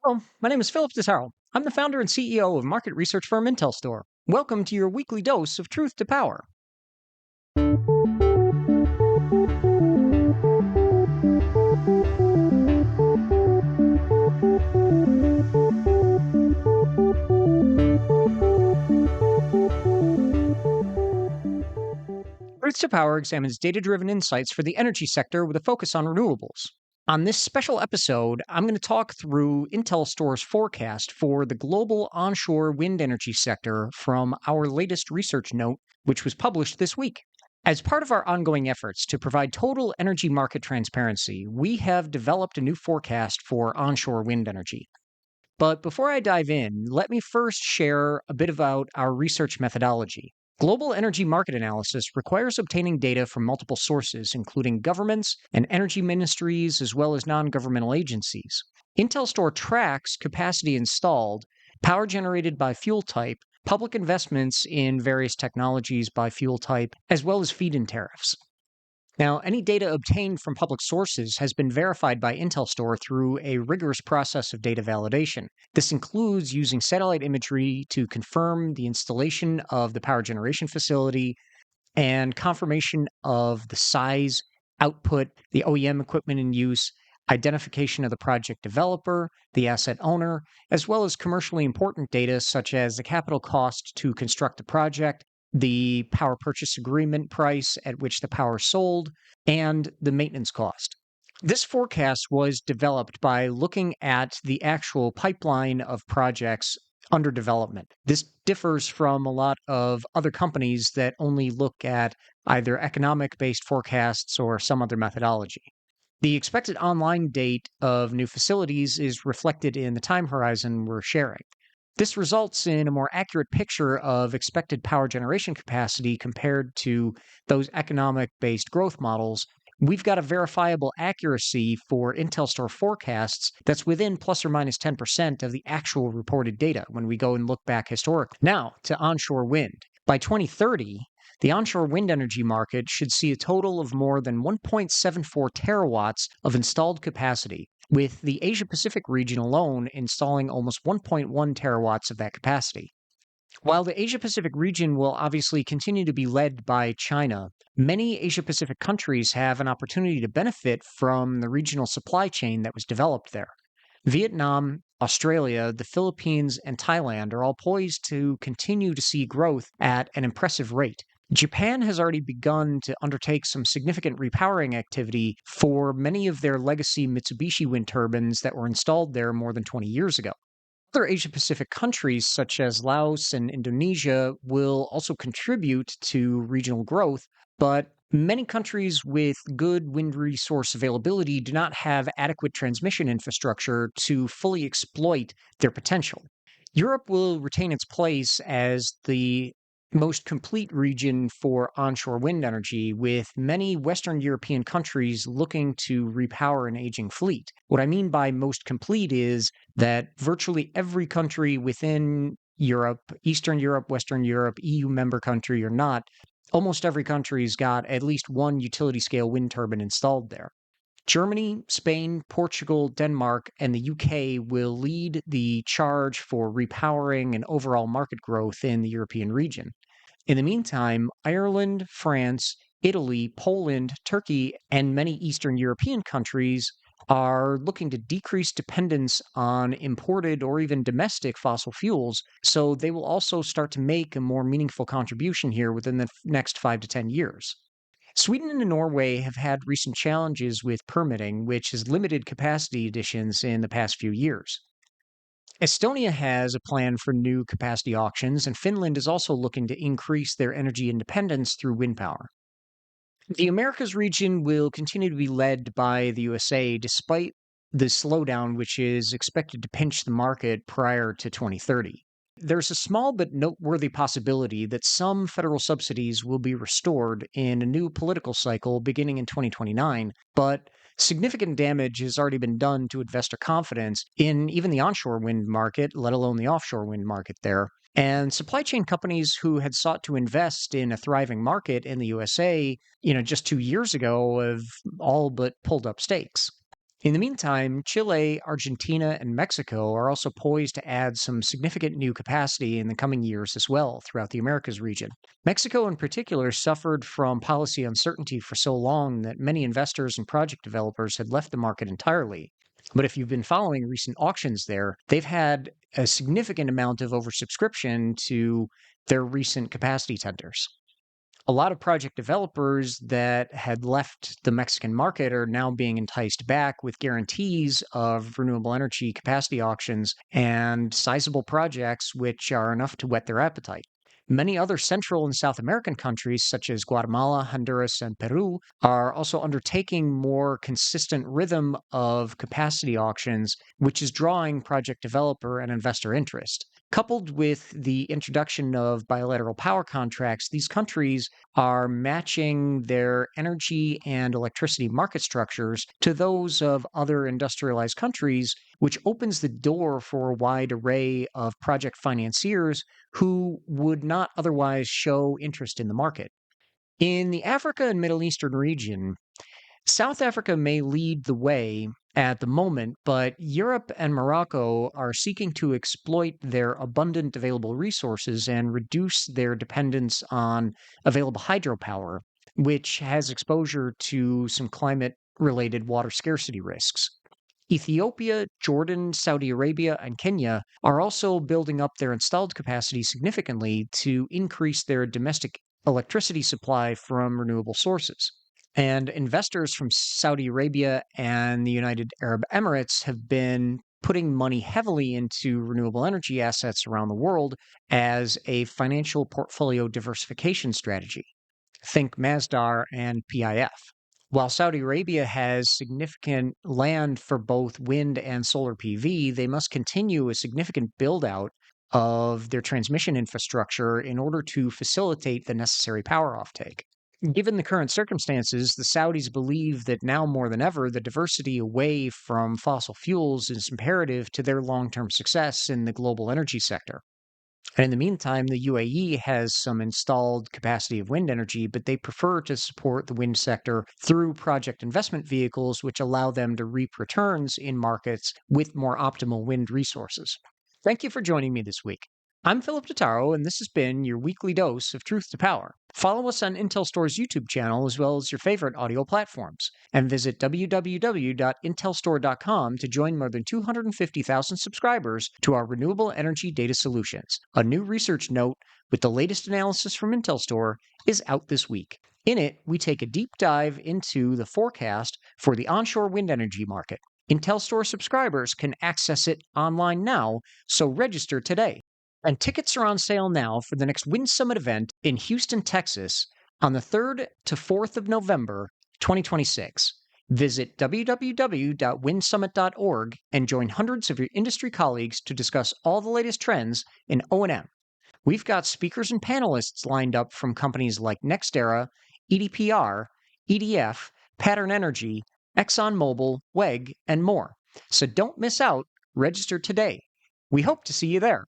Hello, my name is Totaro. I'm the founder and CEO of market research firm IntelStor. Welcome to your weekly dose of truth to power. Truth to Power examines data driven insights for the energy sector with a focus on renewables. On this special episode, I'm going to talk through IntelStor's forecast for the global onshore wind energy sector from our latest research note, which was published this week. As part of our ongoing efforts to provide total energy market transparency, we have developed a new forecast for onshore wind energy. But before I dive in, let me first share a bit about our research methodology. Global energy market analysis requires obtaining data from multiple sources, including governments and energy ministries, as well as non governmental agencies. IntelStor tracks capacity installed, power generated by fuel type, public investments in various technologies by fuel type, as well as feed-in tariffs. Now, any data obtained from public sources has been verified by IntelStor through a rigorous process of data validation. This includes using satellite imagery to confirm the installation of the power generation facility and confirmation of the size, output, the OEM equipment in use, identification of the project developer, the asset owner, as well as commercially important data such as the capital cost to construct the project, the power purchase agreement price at which the power is sold, and the maintenance cost. This forecast was developed by looking at the actual pipeline of projects under development. This differs from a lot of other companies that only look at either economic-based forecasts or some other methodology. The expected online date of new facilities is reflected in the time horizon we're sharing. This results in a more accurate picture of expected power generation capacity compared to those economic-based growth models. We've got a verifiable accuracy for IntelStor forecasts that's within plus or minus 10% of the actual reported data when we go and look back historically. Now, to onshore wind. By 2030, the onshore wind energy market should see a total of more than 1.74 terawatts of installed capacity, with the Asia-Pacific region alone installing almost 1.1 terawatts of that capacity. While the Asia-Pacific region will obviously continue to be led by China, many Asia-Pacific countries have an opportunity to benefit from the regional supply chain that was developed there. Vietnam, Australia, the Philippines, and Thailand are all poised to continue to see growth at an impressive rate. Japan has already begun to undertake some significant repowering activity for many of their legacy Mitsubishi wind turbines that were installed there more than 20 years ago. Other Asia-Pacific countries, such as Laos and Indonesia, will also contribute to regional growth, but many countries with good wind resource availability do not have adequate transmission infrastructure to fully exploit their potential. Europe will retain its place as the most complete region for onshore wind energy, with many Western European countries looking to repower an aging fleet. What I mean by most complete is that virtually every country within Europe, Eastern Europe, Western Europe, EU member country or not, almost every country's got at least one utility scale wind turbine installed there. Germany, Spain, Portugal, Denmark, and the UK will lead the charge for repowering and overall market growth in the European region. In the meantime, Ireland, France, Italy, Poland, Turkey, and many Eastern European countries are looking to decrease dependence on imported or even domestic fossil fuels, so they will also start to make a more meaningful contribution here within the next 5 to 10 years. Sweden and Norway have had recent challenges with permitting, which has limited capacity additions in the past few years. Estonia has a plan for new capacity auctions, and Finland is also looking to increase their energy independence through wind power. The Americas region will continue to be led by the USA despite the slowdown which is expected to pinch the market prior to 2030. There's a small but noteworthy possibility that some federal subsidies will be restored in a new political cycle beginning in 2029, but significant damage has already been done to investor confidence in even the onshore wind market, let alone the offshore wind market there. And supply chain companies who had sought to invest in a thriving market in the USA, just 2 years ago have all but pulled up stakes. In the meantime, Chile, Argentina, and Mexico are also poised to add some significant new capacity in the coming years as well throughout the Americas region. Mexico, in particular, suffered from policy uncertainty for so long that many investors and project developers had left the market entirely. But if you've been following recent auctions there, they've had a significant amount of oversubscription to their recent capacity tenders. A lot of project developers that had left the Mexican market are now being enticed back with guarantees of renewable energy capacity auctions and sizable projects which are enough to whet their appetite. Many other Central and South American countries, such as Guatemala, Honduras, and Peru, are also undertaking more consistent rhythm of capacity auctions, which is drawing project developer and investor interest. Coupled with the introduction of bilateral power contracts, these countries are matching their energy and electricity market structures to those of other industrialized countries, which opens the door for a wide array of project financiers who would not otherwise show interest in the market. In the Africa and Middle Eastern region, South Africa may lead the way at the moment, but Europe and Morocco are seeking to exploit their abundant available resources and reduce their dependence on available hydropower, which has exposure to some climate related water scarcity risks. Ethiopia, Jordan, Saudi Arabia, and Kenya are also building up their installed capacity significantly to increase their domestic electricity supply from renewable sources. And investors from Saudi Arabia and the United Arab Emirates have been putting money heavily into renewable energy assets around the world as a financial portfolio diversification strategy. Think Masdar and PIF. While Saudi Arabia has significant land for both wind and solar PV, they must continue a significant build out of their transmission infrastructure in order to facilitate the necessary power offtake. Given the current circumstances, the Saudis believe that now more than ever, the diversity away from fossil fuels is imperative to their long term success in the global energy sector. And in the meantime, the UAE has some installed capacity of wind energy, but they prefer to support the wind sector through project investment vehicles, which allow them to reap returns in markets with more optimal wind resources. Thank you for joining me this week. I'm Philip Totaro, and this has been your weekly dose of truth to power. Follow us on IntelStor's YouTube channel as well as your favorite audio platforms, and visit www.intelstore.com to join more than 250,000 subscribers to our Renewable Energy Data Solutions. A new research note with the latest analysis from IntelStor is out this week. In it, we take a deep dive into the forecast for the onshore wind energy market. IntelStor subscribers can access it online now, so register today. And tickets are on sale now for the next Wind Summit event in Houston, Texas on the 3rd to 4th of November, 2026. Visit www.windsummit.org and join hundreds of your industry colleagues to discuss all the latest trends in O&M. We've got speakers and panelists lined up from companies like NextEra, EDPR, EDF, Pattern Energy, ExxonMobil, WEG, and more. So don't miss out. Register today. We hope to see you there.